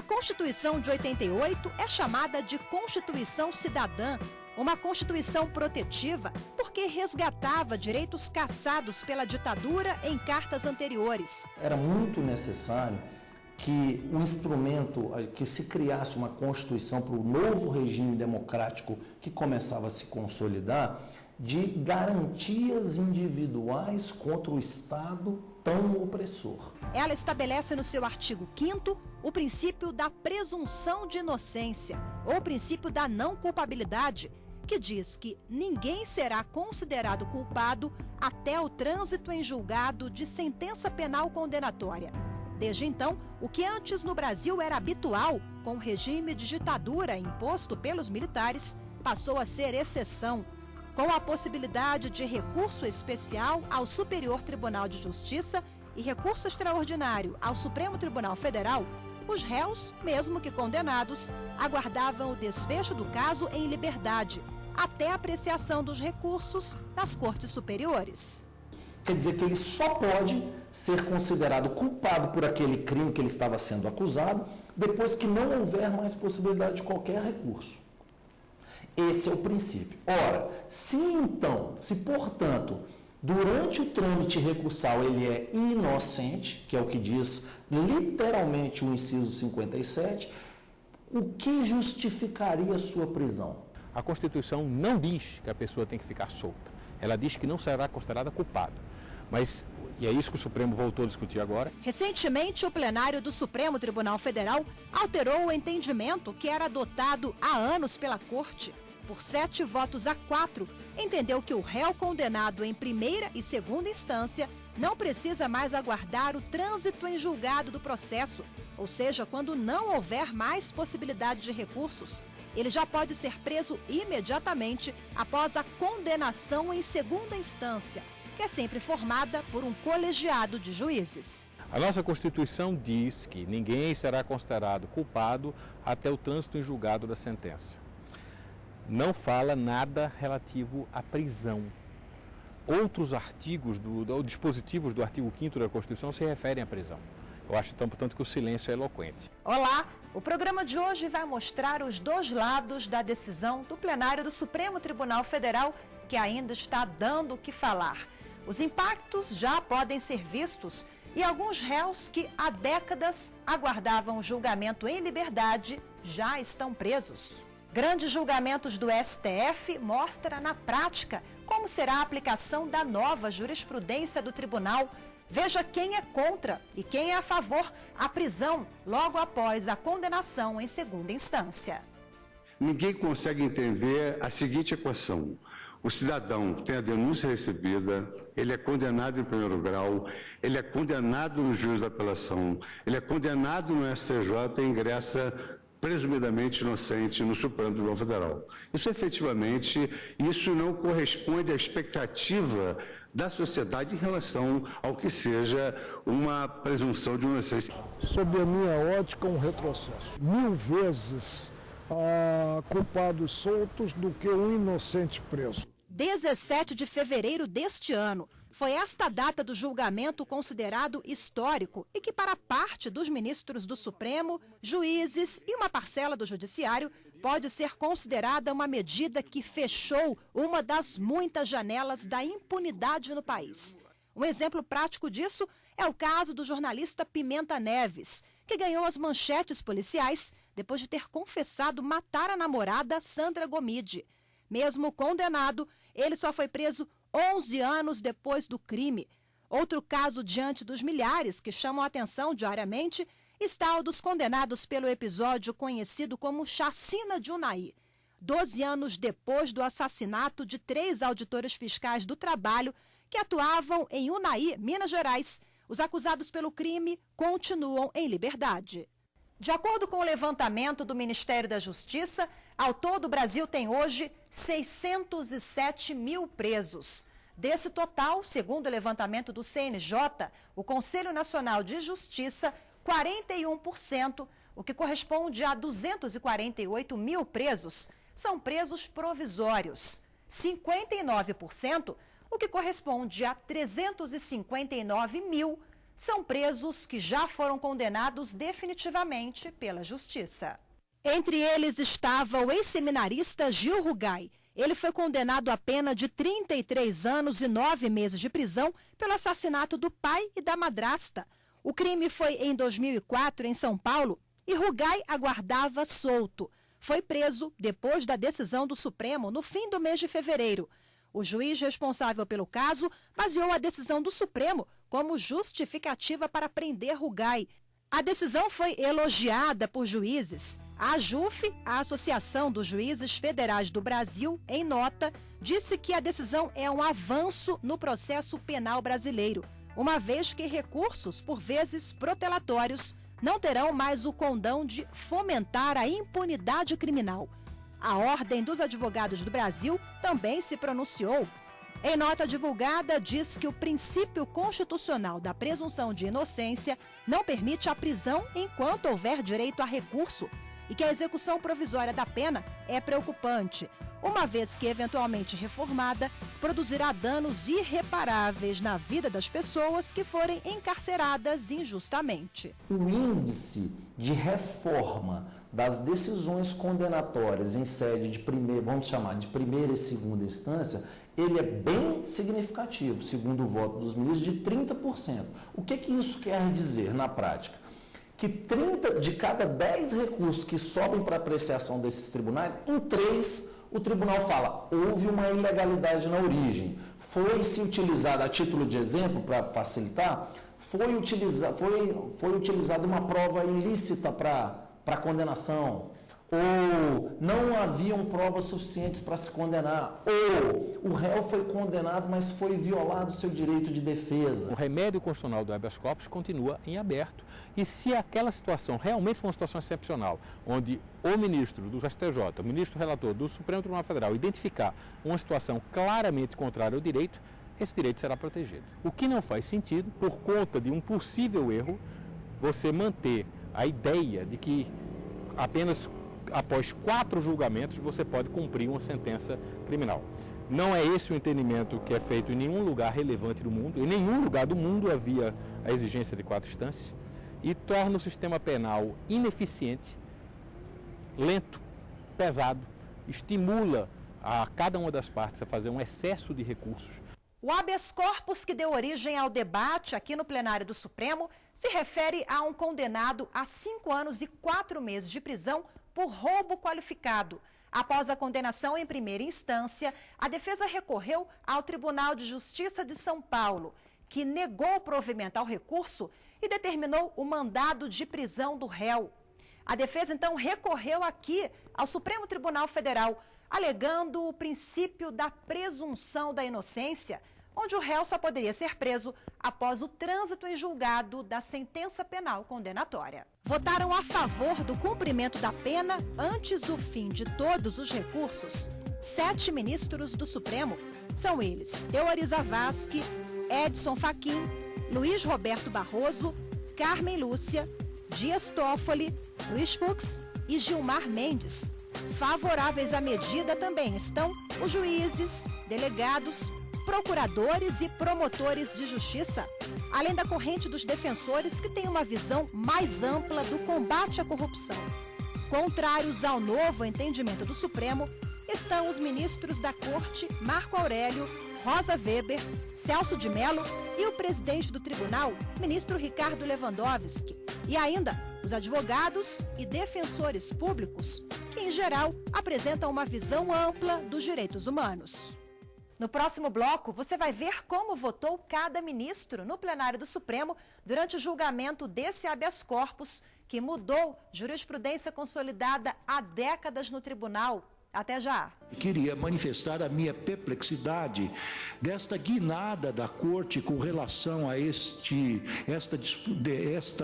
Constituição de 88 é chamada de Constituição Cidadã, uma Constituição protetiva porque resgatava direitos cassados pela ditadura em cartas anteriores. Era muito necessário que o instrumento, que se criasse uma Constituição para o novo regime democrático que começava a se consolidar, de garantias individuais contra o Estado tão opressor. Ela estabelece no seu artigo 5º o princípio da presunção de inocência, ou o princípio da não culpabilidade, que diz que ninguém será considerado culpado até o trânsito em julgado de sentença penal condenatória. Desde então, o que antes no Brasil era habitual, com o regime de ditadura imposto pelos militares, passou a ser exceção, com a possibilidade de recurso especial ao Superior Tribunal de Justiça e recurso extraordinário ao Supremo Tribunal Federal. Os réus, mesmo que condenados, aguardavam o desfecho do caso em liberdade, até a apreciação dos recursos das cortes superiores. Quer dizer que ele só pode ser considerado culpado por aquele crime que ele estava sendo acusado, depois que não houver mais possibilidade de qualquer recurso. Esse é o princípio. Ora, se portanto, durante o trâmite recursal ele é inocente, que é o que diz literalmente o inciso 57, o que justificaria a sua prisão? A Constituição não diz que a pessoa tem que ficar solta. Ela diz que não será considerada culpado. Mas, e é isso que o Supremo voltou a discutir agora. Recentemente, o plenário do Supremo Tribunal Federal alterou o entendimento que era adotado há anos pela Corte. Por 7 votos a 4, entendeu que o réu condenado em primeira e segunda instância não precisa mais aguardar o trânsito em julgado do processo, ou seja, quando não houver mais possibilidade de recursos, ele já pode ser preso imediatamente após a condenação em segunda instância, que é sempre formada por um colegiado de juízes. A nossa Constituição diz que ninguém será considerado culpado até o trânsito em julgado da sentença. Não fala nada relativo à prisão. Outros artigos, dispositivos do artigo 5º da Constituição se referem à prisão. Eu acho, então, portanto, que o silêncio é eloquente. Olá! O programa de hoje vai mostrar os dois lados da decisão do plenário do Supremo Tribunal Federal, que ainda está dando o que falar. Os impactos já podem ser vistos e alguns réus que há décadas aguardavam julgamento em liberdade já estão presos. Grandes julgamentos do STF mostram na prática como será a aplicação da nova jurisprudência do tribunal. Veja quem é contra e quem é a favor a prisão logo após a condenação em segunda instância. Ninguém consegue entender a seguinte equação. O cidadão tem a denúncia recebida, ele é condenado em primeiro grau, ele é condenado no juízo da apelação, ele é condenado no STJ e ingressa presumidamente inocente no Supremo Tribunal Federal. Isso efetivamente, isso não corresponde à expectativa da sociedade em relação ao que seja uma presunção de inocência. Sob a minha ótica, um retrocesso. 1000 vezes culpados soltos do que um inocente preso. 17 de fevereiro deste ano. Foi esta data do julgamento considerado histórico e que, para parte dos ministros do Supremo, juízes e uma parcela do Judiciário, pode ser considerada uma medida que fechou uma das muitas janelas da impunidade no país. Um exemplo prático disso é o caso do jornalista Pimenta Neves, que ganhou as manchetes policiais depois de ter confessado matar a namorada Sandra Gomide. Mesmo condenado, ele só foi preso 11 anos depois do crime. Outro caso diante dos milhares que chamam a atenção diariamente está o dos condenados pelo episódio conhecido como Chacina de Unai. 12 anos depois do assassinato de 3 auditores fiscais do trabalho que atuavam em Unai, Minas Gerais, os acusados pelo crime continuam em liberdade. De acordo com o levantamento do Ministério da Justiça, ao todo o Brasil tem hoje 607 mil presos. Desse total, segundo o levantamento do CNJ, o Conselho Nacional de Justiça, 41%, o que corresponde a 248 mil presos, são presos provisórios. 59%, o que corresponde a 359 mil, são presos que já foram condenados definitivamente pela Justiça. Entre eles estava o ex-seminarista Gil Rugai. Ele foi condenado a pena de 33 anos e 9 meses de prisão pelo assassinato do pai e da madrasta. O crime foi em 2004, em São Paulo, e Rugai aguardava solto. Foi preso depois da decisão do Supremo no fim do mês de fevereiro. O juiz responsável pelo caso baseou a decisão do Supremo como justificativa para prender Rugai. A decisão foi elogiada por juízes. A AJUF, a Associação dos Juízes Federais do Brasil, em nota, disse que a decisão é um avanço no processo penal brasileiro, uma vez que recursos, por vezes protelatórios, não terão mais o condão de fomentar a impunidade criminal. A Ordem dos Advogados do Brasil também se pronunciou. Em nota divulgada, diz que o princípio constitucional da presunção de inocência não permite a prisão enquanto houver direito a recurso e que a execução provisória da pena é preocupante, uma vez que, eventualmente reformada, produzirá danos irreparáveis na vida das pessoas que forem encarceradas injustamente. O índice de reforma das decisões condenatórias em sede de vamos chamar de primeira e segunda instância, ele é bem significativo, segundo o voto dos ministros, de 30%. O que isso quer dizer na prática? Que 30 de cada 10 recursos que sobem para apreciação desses tribunais, em 3 o tribunal fala, houve uma ilegalidade na origem. Foi-se utilizada, a título de exemplo, para facilitar, foi utilizada uma prova ilícita para condenação, ou não haviam provas suficientes para se condenar, ou o réu foi condenado, mas foi violado o seu direito de defesa. O remédio constitucional do habeas corpus continua em aberto, e se aquela situação realmente for uma situação excepcional, onde o ministro do STJ, o ministro relator do Supremo Tribunal Federal, identificar uma situação claramente contrária ao direito, esse direito será protegido. O que não faz sentido, por conta de um possível erro, você manter a ideia de que apenas após 4 julgamentos você pode cumprir uma sentença criminal. Não é esse o entendimento que é feito em nenhum lugar relevante do mundo. Em nenhum lugar do mundo havia a exigência de 4 instâncias e torna o sistema penal ineficiente, lento, pesado, estimula a cada uma das partes a fazer um excesso de recursos. O habeas corpus que deu origem ao debate aqui no plenário do Supremo se refere a um condenado a 5 anos e 4 meses de prisão por roubo qualificado. Após a condenação em primeira instância, a defesa recorreu ao Tribunal de Justiça de São Paulo, que negou provimento ao recurso e determinou o mandado de prisão do réu. A defesa, então, recorreu aqui ao Supremo Tribunal Federal, alegando o princípio da presunção da inocência, onde o réu só poderia ser preso após o trânsito em julgado da sentença penal condenatória. Votaram a favor do cumprimento da pena antes do fim de todos os recursos 7 ministros do Supremo. São eles Teori Zavascki, Edson Fachin, Luiz Roberto Barroso, Carmen Lúcia, Dias Toffoli, Luiz Fux e Gilmar Mendes. Favoráveis à medida também estão os juízes, delegados, procuradores e promotores de justiça, além da corrente dos defensores que tem uma visão mais ampla do combate à corrupção. Contrários ao novo entendimento do Supremo, estão os ministros da Corte, Marco Aurélio, Rosa Weber, Celso de Mello e o presidente do tribunal, ministro Ricardo Lewandowski, e ainda os advogados e defensores públicos, que em geral apresentam uma visão ampla dos direitos humanos. No próximo bloco, você vai ver como votou cada ministro no plenário do Supremo durante o julgamento desse habeas corpus, que mudou jurisprudência consolidada há décadas no tribunal. Até já. Queria manifestar a minha perplexidade desta guinada da Corte com relação a esta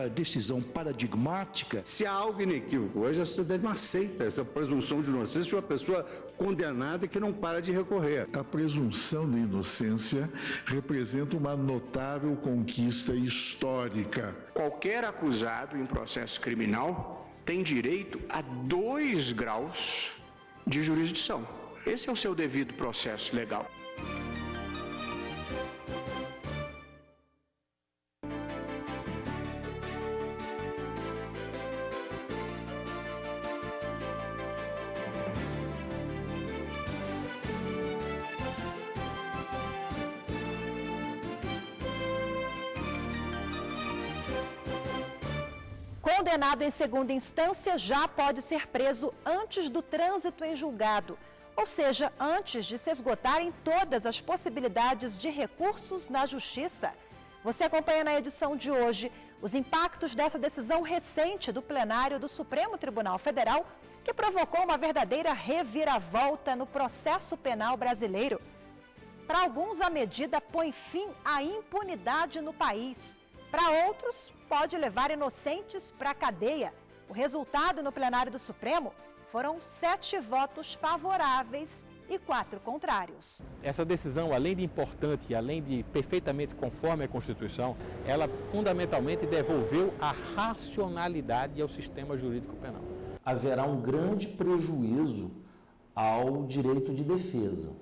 decisão paradigmática. Se há algo inequívoco hoje, a sociedade não aceita essa presunção de inocência de uma pessoa condenada que não para de recorrer. A presunção de inocência representa uma notável conquista histórica. Qualquer acusado em processo criminal tem direito a 2 graus de jurisdição. Esse é o seu devido processo legal. condenado em segunda instância já pode ser preso antes do trânsito em julgado, ou seja, antes de se esgotarem todas as possibilidades de recursos na Justiça. Você acompanha na edição de hoje os impactos dessa decisão recente do plenário do Supremo Tribunal Federal, que provocou uma verdadeira reviravolta no processo penal brasileiro. Para alguns, a medida põe fim à impunidade no país. Para outros, pode levar inocentes para a cadeia. O resultado no plenário do Supremo foram 7 votos favoráveis e 4 contrários. Essa decisão, além de importante e além de perfeitamente conforme a Constituição, ela fundamentalmente devolveu a racionalidade ao sistema jurídico penal. Haverá um grande prejuízo ao direito de defesa,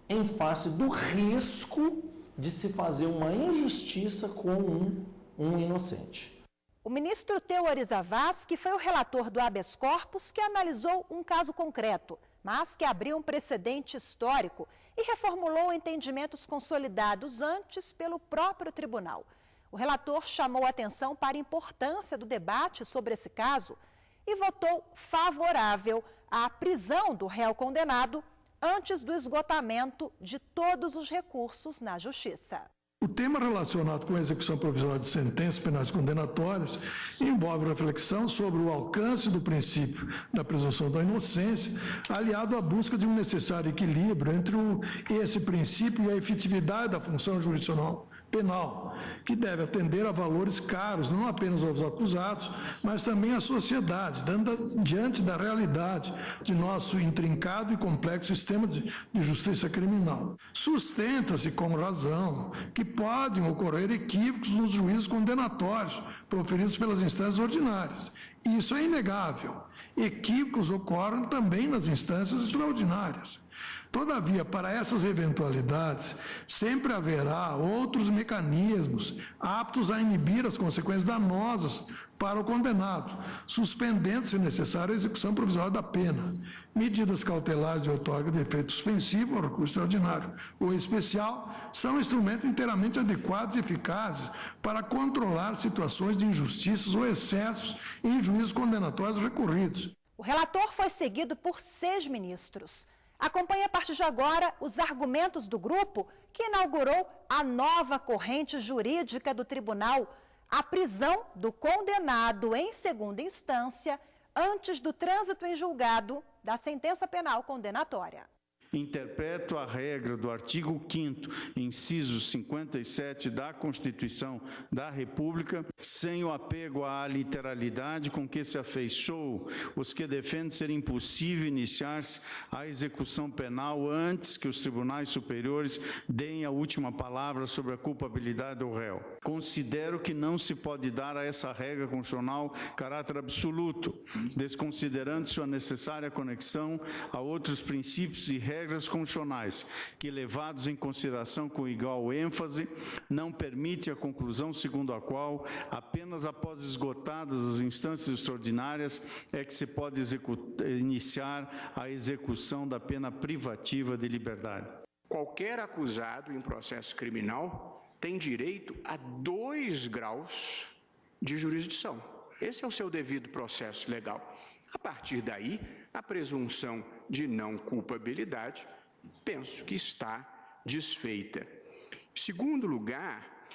em face do risco de se fazer uma injustiça com um inocente. O ministro Teori Zavascki, que foi o relator do habeas corpus, que analisou um caso concreto, mas que abriu um precedente histórico e reformulou entendimentos consolidados antes pelo próprio tribunal. O relator chamou a atenção para a importância do debate sobre esse caso e votou favorável à prisão do réu condenado antes do esgotamento de todos os recursos na Justiça. O tema relacionado com a execução provisória de sentenças penais condenatórias envolve reflexão sobre o alcance do princípio da presunção da inocência, aliado à busca de um necessário equilíbrio entre esse princípio e a efetividade da função jurisdicional penal, que deve atender a valores caros, não apenas aos acusados, mas também à sociedade, diante da realidade de nosso intrincado e complexo sistema de justiça criminal. Sustenta-se com razão que podem ocorrer equívocos nos juízos condenatórios proferidos pelas instâncias ordinárias. Isso é inegável. Equívocos ocorrem também nas instâncias extraordinárias. Todavia, para essas eventualidades, sempre haverá outros mecanismos aptos a inibir as consequências danosas para o condenado, suspendendo, se necessário, a execução provisória da pena. Medidas cautelares de outorga de efeito suspensivo ou recurso extraordinário ou especial são instrumentos inteiramente adequados e eficazes para controlar situações de injustiças ou excessos em juízos condenatórios recorridos. O relator foi seguido por 6 ministros. Acompanhe a partir de agora os argumentos do grupo que inaugurou a nova corrente jurídica do tribunal, a prisão do condenado em segunda instância antes do trânsito em julgado da sentença penal condenatória. Interpreto a regra do artigo 5º, inciso 57 da Constituição da República, sem o apego à literalidade com que se afeiçoou os que defendem ser impossível iniciar-se a execução penal antes que os tribunais superiores deem a última palavra sobre a culpabilidade do réu. Considero que não se pode dar a essa regra constitucional caráter absoluto, desconsiderando sua necessária conexão a outros princípios e regras constitucionais, que, levados em consideração com igual ênfase, não permite a conclusão segundo a qual, apenas após esgotadas as instâncias extraordinárias, é que se pode iniciar a execução da pena privativa de liberdade. Qualquer acusado em processo criminal tem direito a 2 graus de jurisdição. Esse é o seu devido processo legal. A partir daí, a presunção de não culpabilidade, penso que está desfeita. Segundo lugar,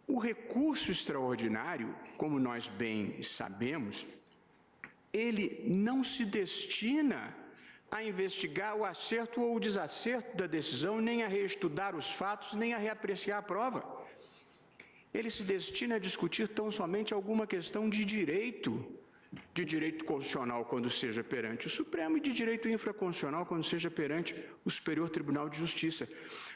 o recurso extraordinário, como nós bem sabemos, ele não se destina a investigar o acerto ou o desacerto da decisão, nem a reestudar os fatos, nem a reapreciar a prova. Ele se destina a discutir tão somente alguma questão de direito constitucional quando seja perante o Supremo e de direito infraconstitucional quando seja perante o Superior Tribunal de Justiça.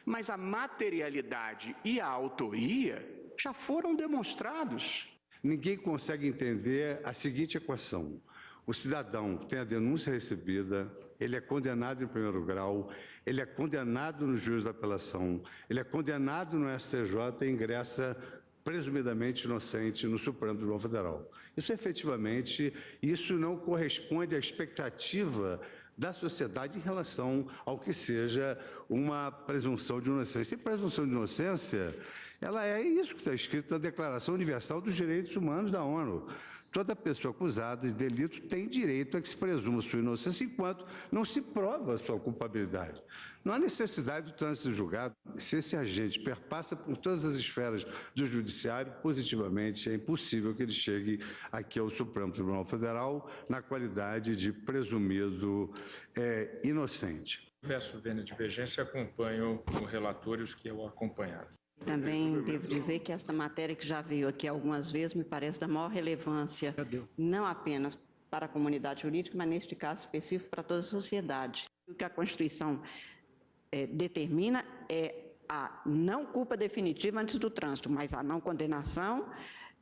Mas a materialidade e a autoria já foram demonstrados. Ninguém consegue entender a seguinte equação. O cidadão tem a denúncia recebida, ele é condenado em primeiro grau, ele é condenado no juízo da apelação, ele é condenado no STJ e ingressa presumidamente inocente no Supremo Tribunal Federal. Isso não corresponde à expectativa da sociedade em relação ao que seja uma presunção de inocência. E presunção de inocência, ela é isso que está escrito na Declaração Universal dos Direitos Humanos da ONU. Toda pessoa acusada de delito tem direito a que se presuma sua inocência enquanto não se prova a sua culpabilidade. Não há necessidade do trânsito julgado. Se esse agente perpassa por todas as esferas do judiciário, positivamente é impossível que ele chegue aqui ao Supremo Tribunal Federal na qualidade de presumido inocente. Peço vênia de divergência e acompanho o relator e os que o acompanharam. Também devo dizer que essa matéria que já veio aqui algumas vezes me parece da maior relevância, não apenas para a comunidade jurídica, mas neste caso específico para toda a sociedade. O que a Constituição determina é a não culpa definitiva antes do trânsito, mas a não condenação,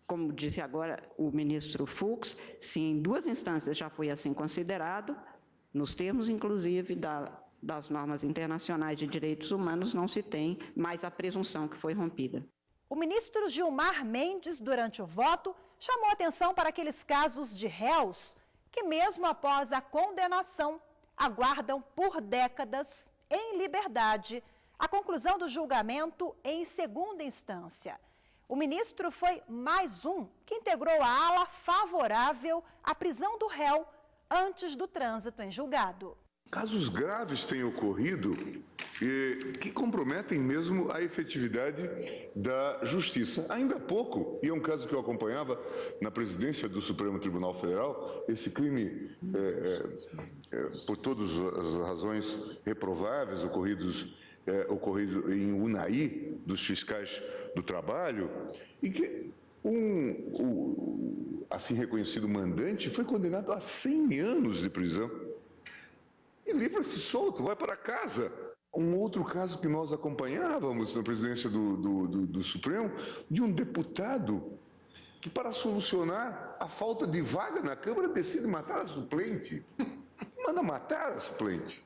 como disse agora o ministro Fux, se em 2 instâncias já foi assim considerado, nos termos, inclusive, das normas internacionais de direitos humanos, não se tem mais a presunção que foi rompida. O ministro Gilmar Mendes, durante o voto, chamou atenção para aqueles casos de réus que, mesmo após a condenação, aguardam por décadas, em liberdade, a conclusão do julgamento em segunda instância. O ministro foi mais um que integrou a ala favorável à prisão do réu antes do trânsito em julgado. Casos graves têm ocorrido que comprometem mesmo a efetividade da justiça. Ainda há pouco, e é um caso que eu acompanhava na presidência do Supremo Tribunal Federal, esse crime, por todas as razões reprováveis ocorrido em Unai, dos fiscais do trabalho, e que o assim reconhecido mandante foi condenado a 100 anos de prisão. E livra-se solto, vai para casa. Um outro caso que nós acompanhávamos na presidência do Supremo, de um deputado que, para solucionar a falta de vaga na Câmara, decide matar a suplente. Manda matar a suplente.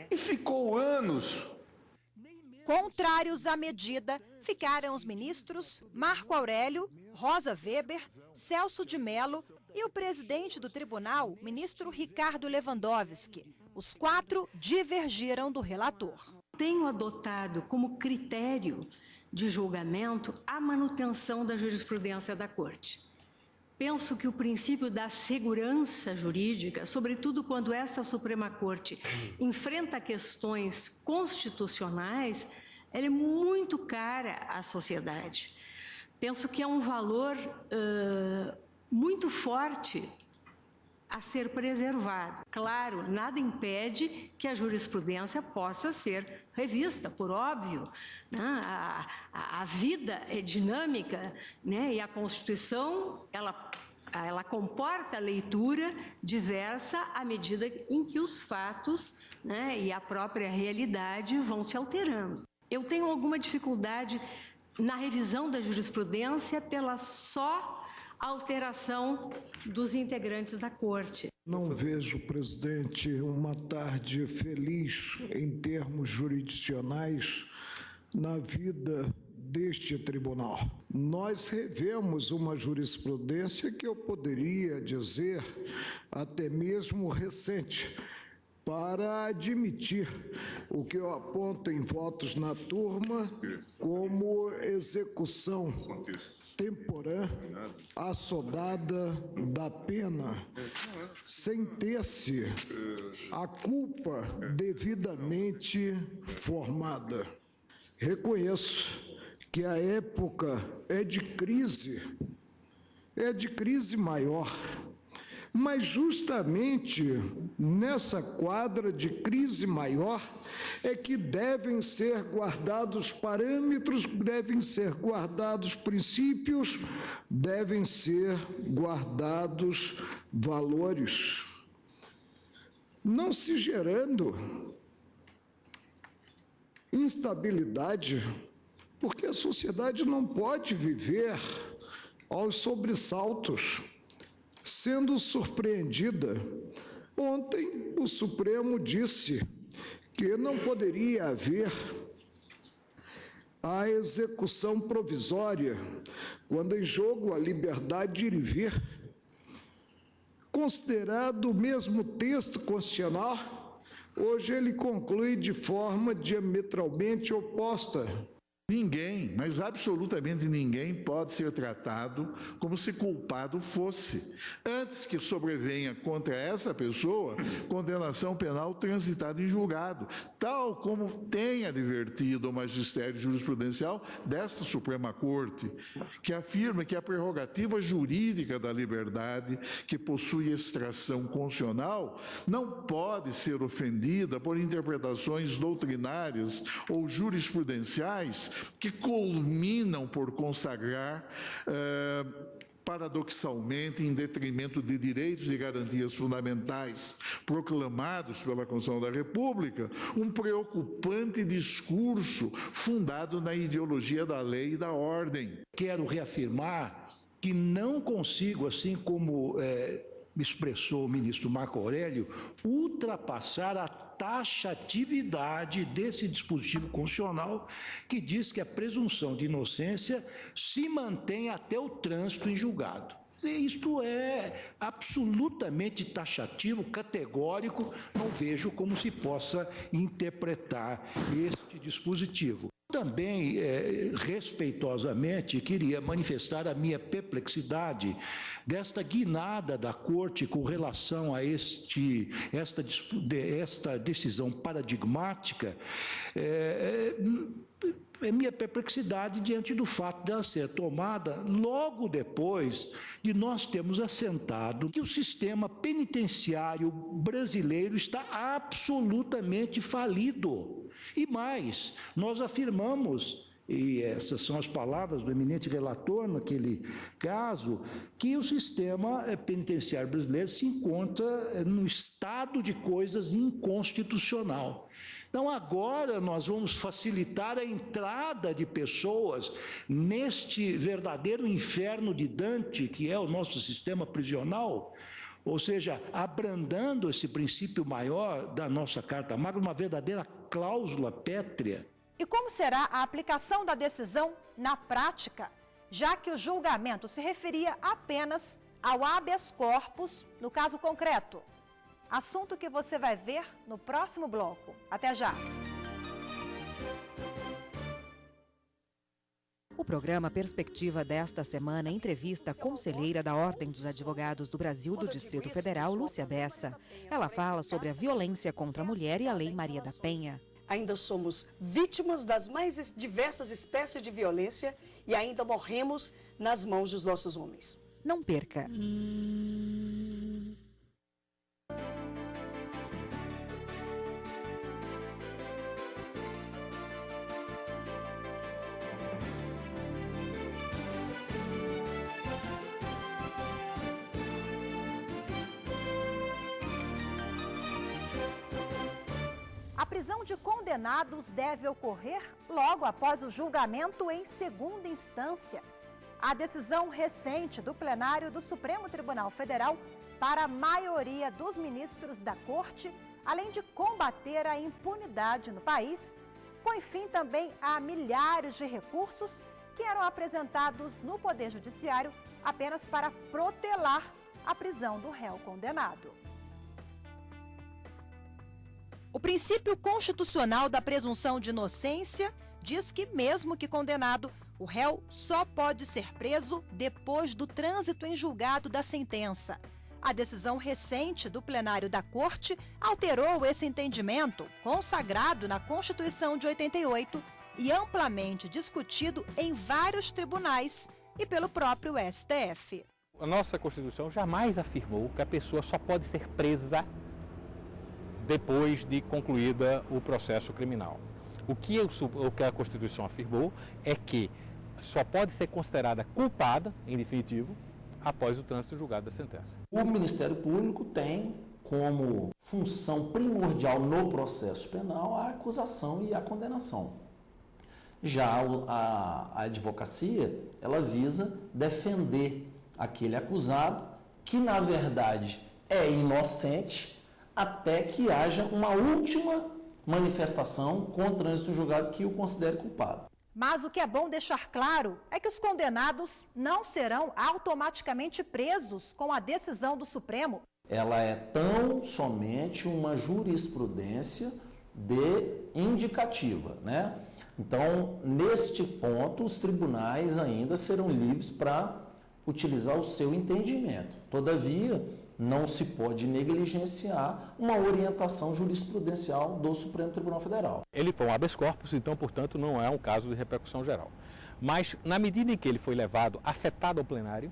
E ficou anos. Contrários à medida, ficaram os ministros Marco Aurélio, Rosa Weber, Celso de Mello e o presidente do tribunal, ministro Ricardo Lewandowski. Os 4 divergiram do relator. Tenho adotado como critério de julgamento a manutenção da jurisprudência da Corte. Penso que o princípio da segurança jurídica, sobretudo quando esta Suprema Corte enfrenta questões constitucionais, ela é muito cara à sociedade. Penso que é um valor muito forte a ser preservado. Claro, nada impede que a jurisprudência possa ser revista, por óbvio, né? A vida é dinâmica, né? E a Constituição, ela comporta a leitura diversa à medida em que os fatos, né, e a própria realidade vão se alterando. Eu tenho alguma dificuldade na revisão da jurisprudência pela só alteração dos integrantes da Corte. Não vejo, presidente, uma tarde feliz em termos jurisdicionais na vida deste tribunal. Nós revemos uma jurisprudência que eu poderia dizer até mesmo recente, para admitir o que eu aponto em votos na turma como execução temporã, assodada da pena, sem ter-se a culpa devidamente formada. Reconheço que a época é de crise maior, mas justamente nessa quadra de crise maior é que devem ser guardados parâmetros, devem ser guardados princípios, devem ser guardados valores, não se gerando instabilidade, porque a sociedade não pode viver aos sobressaltos, sendo surpreendida. Ontem, o Supremo disse que não poderia haver a execução provisória quando em jogo a liberdade de ir e vir. Considerado o mesmo texto constitucional, hoje ele conclui de forma diametralmente oposta. Ninguém, mas absolutamente ninguém pode ser tratado como se culpado fosse. Antes que sobrevenha contra essa pessoa condenação penal transitada em julgado, tal como tem advertido o magistério jurisprudencial desta Suprema Corte, que afirma que a prerrogativa jurídica da liberdade, que possui extração constitucional, não pode ser ofendida por interpretações doutrinárias ou jurisprudenciais que culminam por consagrar, paradoxalmente, em detrimento de direitos e garantias fundamentais proclamados pela Constituição da República, um preocupante discurso fundado na ideologia da lei e da ordem. Quero reafirmar que não consigo, assim como expressou o ministro Marco Aurélio, ultrapassar a taxatividade desse dispositivo constitucional que diz que a presunção de inocência se mantém até o trânsito em julgado. E isto é absolutamente taxativo, categórico, não vejo como se possa interpretar este dispositivo. Também, respeitosamente, queria manifestar a minha perplexidade desta guinada da Corte com relação a esta decisão paradigmática, minha perplexidade diante do fato dela ser tomada logo depois de nós termos assentado que o sistema penitenciário brasileiro está absolutamente falido. E mais, nós afirmamos, e essas são as palavras do eminente relator naquele caso, que o sistema penitenciário brasileiro se encontra num estado de coisas inconstitucional. Então, agora nós vamos facilitar a entrada de pessoas neste verdadeiro inferno de Dante, que é o nosso sistema prisional, ou seja, abrandando esse princípio maior da nossa Carta Magna, uma verdadeira cláusula pétrea. E como será a aplicação da decisão na prática, já que o julgamento se referia apenas ao habeas corpus no caso concreto? Assunto que você vai ver no próximo bloco. Até já! O programa Perspectiva desta semana entrevista a conselheira da Ordem dos Advogados do Brasil do Distrito Federal, Lúcia Bessa. Ela fala sobre a violência contra a mulher e a Lei Maria da Penha. Ainda somos vítimas das mais diversas espécies de violência e ainda morremos nas mãos dos nossos homens. Não perca! A prisão de condenados deve ocorrer logo após o julgamento em segunda instância. A decisão recente do plenário do Supremo Tribunal Federal para a maioria dos ministros da Corte, além de combater a impunidade no país, põe fim também a milhares de recursos que eram apresentados no Poder Judiciário apenas para protelar a prisão do réu condenado. O princípio constitucional da presunção de inocência diz que, mesmo que condenado, o réu só pode ser preso depois do trânsito em julgado da sentença. A decisão recente do plenário da Corte alterou esse entendimento, consagrado na Constituição de 88 e amplamente discutido em vários tribunais e pelo próprio STF. A nossa Constituição jamais afirmou que a pessoa só pode ser presa depois de concluída o processo criminal. O que a Constituição afirmou é que só pode ser considerada culpada, em definitivo, após o trânsito julgado da sentença. O Ministério Público tem como função primordial no processo penal a acusação e a condenação. Já a advocacia, ela visa defender aquele acusado que, na verdade, é inocente, até que haja uma última manifestação com o trânsito julgado que o considere culpado. Mas o que é bom deixar claro é que os condenados não serão automaticamente presos com a decisão do Supremo. Ela é tão somente uma jurisprudência indicativa, né? Então, neste ponto, os tribunais ainda serão livres para utilizar o seu entendimento. Todavia, não se pode negligenciar uma orientação jurisprudencial do Supremo Tribunal Federal. Ele foi um habeas corpus, então, portanto, não é um caso de repercussão geral. Mas, na medida em que ele foi levado, afetado ao plenário,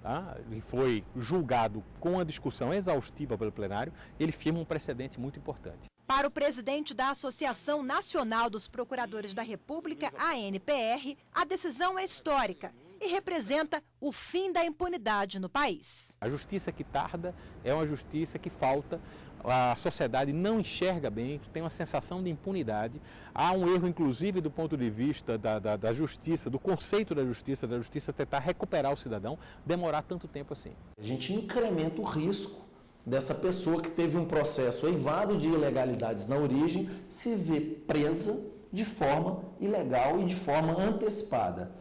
tá? E foi julgado com a discussão exaustiva pelo plenário, ele firma um precedente muito importante. Para o presidente da Associação Nacional dos Procuradores da República, ANPR, a decisão é histórica e representa o fim da impunidade no país. A justiça que tarda é uma justiça que falta, a sociedade não enxerga bem, tem uma sensação de impunidade. Há um erro, inclusive, do ponto de vista da justiça, do conceito da justiça tentar recuperar o cidadão, demorar tanto tempo assim. A gente incrementa o risco dessa pessoa que teve um processo eivado de ilegalidades na origem se ver presa de forma ilegal e de forma antecipada,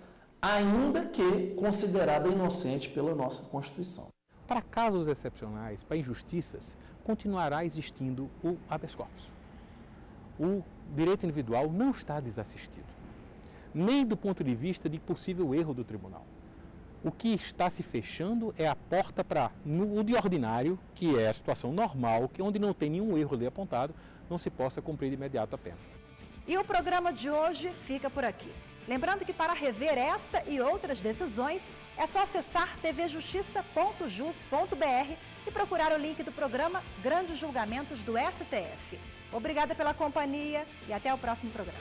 ainda que considerada inocente pela nossa Constituição. Para casos excepcionais, para injustiças, continuará existindo o habeas corpus. O direito individual não está desassistido, nem do ponto de vista de possível erro do tribunal. O que está se fechando é a porta para o de ordinário, que é a situação normal, que onde não tem nenhum erro ali apontado, não se possa cumprir de imediato a pena. E o programa de hoje fica por aqui. Lembrando que para rever esta e outras decisões, é só acessar tvjustiça.jus.br e procurar o link do programa Grandes Julgamentos do STF. Obrigada pela companhia e até o próximo programa.